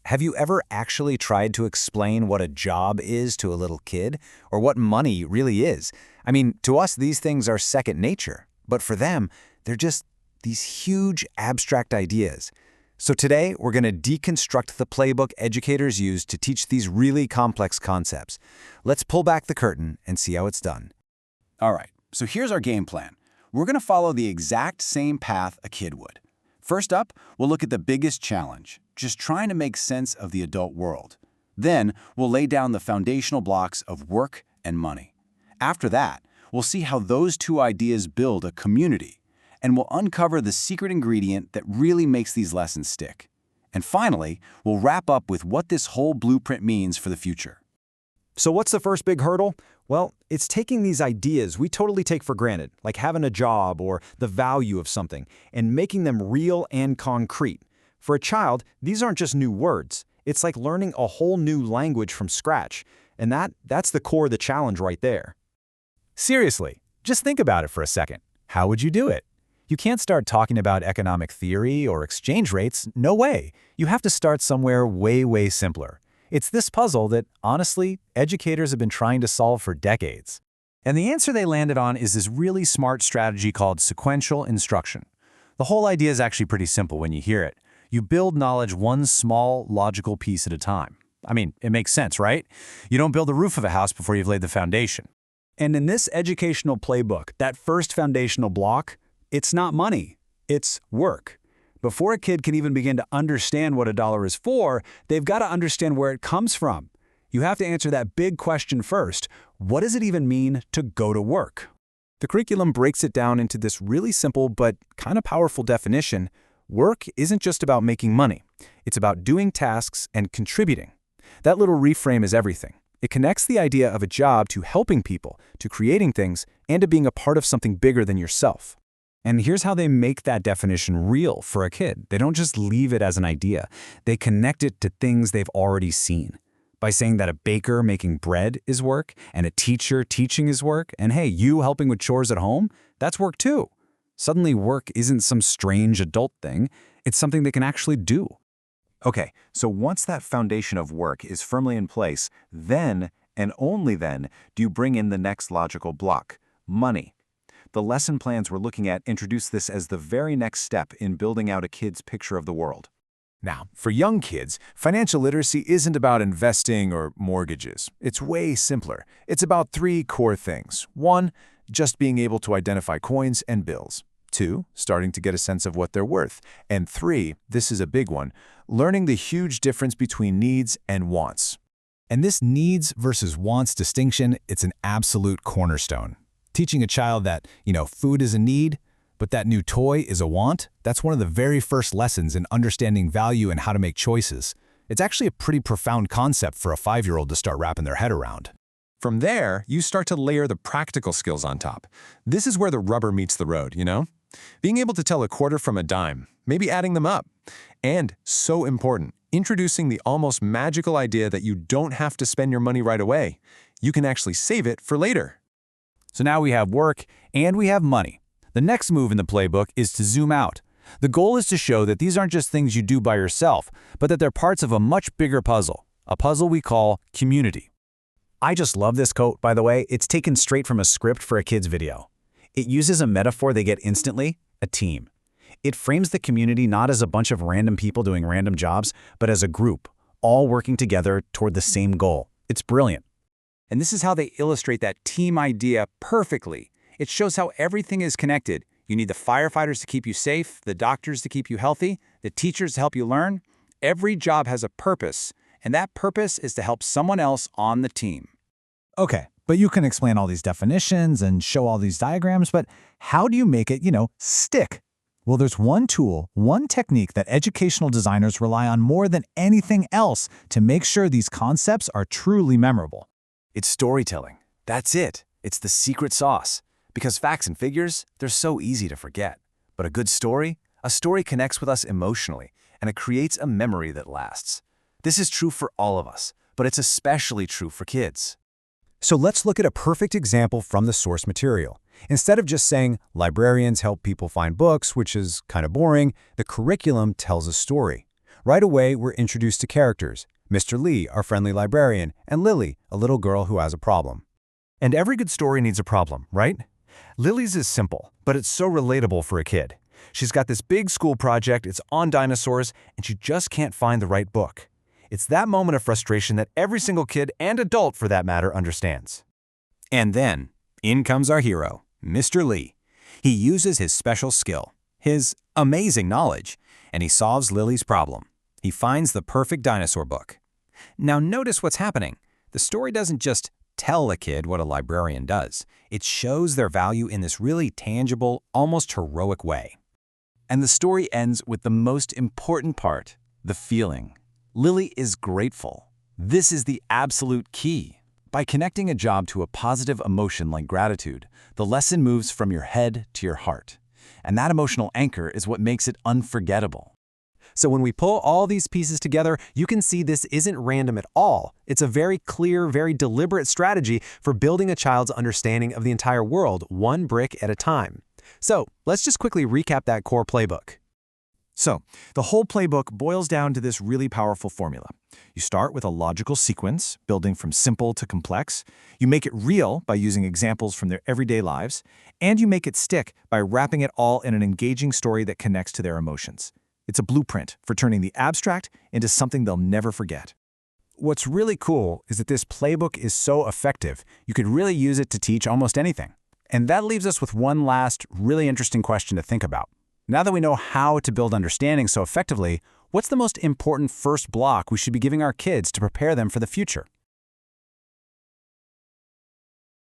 have you ever actually tried to explain what a job is to a little kid, or what money really is? I mean, to us, these things are second nature, but for them, they're just these huge abstract ideas. So today, we're going to deconstruct the playbook educators use to teach these really complex concepts. Let's pull back the curtain and see how it's done. All right, so here's our game plan. We're going to follow the exact same path a kid would. First up, we'll look at the biggest challenge, just trying to make sense of the adult world. Then, we'll lay down the foundational blocks of work and money. After that, we'll see how those two ideas build a community, and we'll uncover the secret ingredient that really makes these lessons stick. And finally, we'll wrap up with what this whole blueprint means for the future. So what's the first big hurdle? Well, it's taking these ideas we totally take for granted, like having a job or the value of something, and making them real and concrete. For a child, these aren't just new words. It's like learning a whole new language from scratch. And that's the core of the challenge right there. Seriously, just think about it for a second. How would you do it? You can't start talking about economic theory or exchange rates, no way. You have to start somewhere way, way simpler. It's this puzzle that, honestly, educators have been trying to solve for decades. And the answer they landed on is this really smart strategy called sequential instruction. The whole idea is actually pretty simple when you hear it. You build knowledge one small, logical piece at a time. I mean, it makes sense, right? You don't build the roof of a house before you've laid the foundation. And in this educational playbook, that first foundational block, it's not money, it's work. Before a kid can even begin to understand what a dollar is for, they've got to understand where it comes from. You have to answer that big question first. What does it even mean to go to work? The curriculum breaks it down into this really simple but kind of powerful definition. Work isn't just about making money. It's about doing tasks and contributing. That little reframe is everything. It connects the idea of a job to helping people, to creating things, and to being a part of something bigger than yourself. And here's how they make that definition real for a kid. They don't just leave it as an idea. They connect it to things they've already seen. By saying that a baker making bread is work, and a teacher teaching is work, and hey, you helping with chores at home, that's work too. Suddenly work isn't some strange adult thing. It's something they can actually do. Okay, so once that foundation of work is firmly in place, then, and only then, do you bring in the next logical block, money. The lesson plans we're looking at introduce this as the very next step in building out a kid's picture of the world. Now, for young kids, financial literacy isn't about investing or mortgages. It's way simpler. It's about three core things. 1, just being able to identify coins and bills. 2, starting to get a sense of what they're worth. And 3, this is a big one, learning the huge difference between needs and wants. And this needs versus wants distinction, it's an absolute cornerstone. Teaching a child that, food is a need, but that new toy is a want, that's one of the very first lessons in understanding value and how to make choices. It's actually a pretty profound concept for a 5-year-old to start wrapping their head around. From there, you start to layer the practical skills on top. This is where the rubber meets the road, Being able to tell a quarter from a dime, maybe adding them up. And, so important, introducing the almost magical idea that you don't have to spend your money right away. You can actually save it for later. So now we have work and we have money. The next move in the playbook is to zoom out. The goal is to show that these aren't just things you do by yourself, but that they're parts of a much bigger puzzle, a puzzle we call community. I just love this quote, by the way. It's taken straight from a script for a kid's video. It uses a metaphor they get instantly, a team. It frames the community not as a bunch of random people doing random jobs, but as a group, all working together toward the same goal. It's brilliant. And this is how they illustrate that team idea perfectly. It shows how everything is connected. You need the firefighters to keep you safe, the doctors to keep you healthy, the teachers to help you learn. Every job has a purpose, and that purpose is to help someone else on the team. Okay, but you can explain all these definitions and show all these diagrams, but how do you make it, stick? Well, there's one tool, one technique that educational designers rely on more than anything else to make sure these concepts are truly memorable. It's storytelling. That's it. It's the secret sauce. Because facts and figures, they're so easy to forget. But a good story? A story connects with us emotionally, and it creates a memory that lasts. This is true for all of us, but it's especially true for kids. So let's look at a perfect example from the source material. Instead of just saying, librarians help people find books, which is kind of boring, the curriculum tells a story. Right away, we're introduced to characters. Mr. Lee, our friendly librarian, and Lily, a little girl who has a problem. And every good story needs a problem, right? Lily's is simple, but it's so relatable for a kid. She's got this big school project, it's on dinosaurs, and she just can't find the right book. It's that moment of frustration that every single kid, and adult for that matter, understands. And then, in comes our hero, Mr. Lee. He uses his special skill, his amazing knowledge, and he solves Lily's problem. He finds the perfect dinosaur book. Now notice what's happening. The story doesn't just tell a kid what a librarian does. It shows their value in this really tangible, almost heroic way. And the story ends with the most important part, the feeling. Lily is grateful. This is the absolute key. By connecting a job to a positive emotion like gratitude, the lesson moves from your head to your heart. And that emotional anchor is what makes it unforgettable. So when we pull all these pieces together, you can see this isn't random at all. It's a very clear, very deliberate strategy for building a child's understanding of the entire world, one brick at a time. So let's just quickly recap that core playbook. So, the whole playbook boils down to this really powerful formula. You start with a logical sequence, building from simple to complex. You make it real by using examples from their everyday lives. And you make it stick by wrapping it all in an engaging story that connects to their emotions. It's a blueprint for turning the abstract into something they'll never forget. What's really cool is that this playbook is so effective, you could really use it to teach almost anything. And that leaves us with one last, really interesting question to think about. Now that we know how to build understanding so effectively, what's the most important first block we should be giving our kids to prepare them for the future?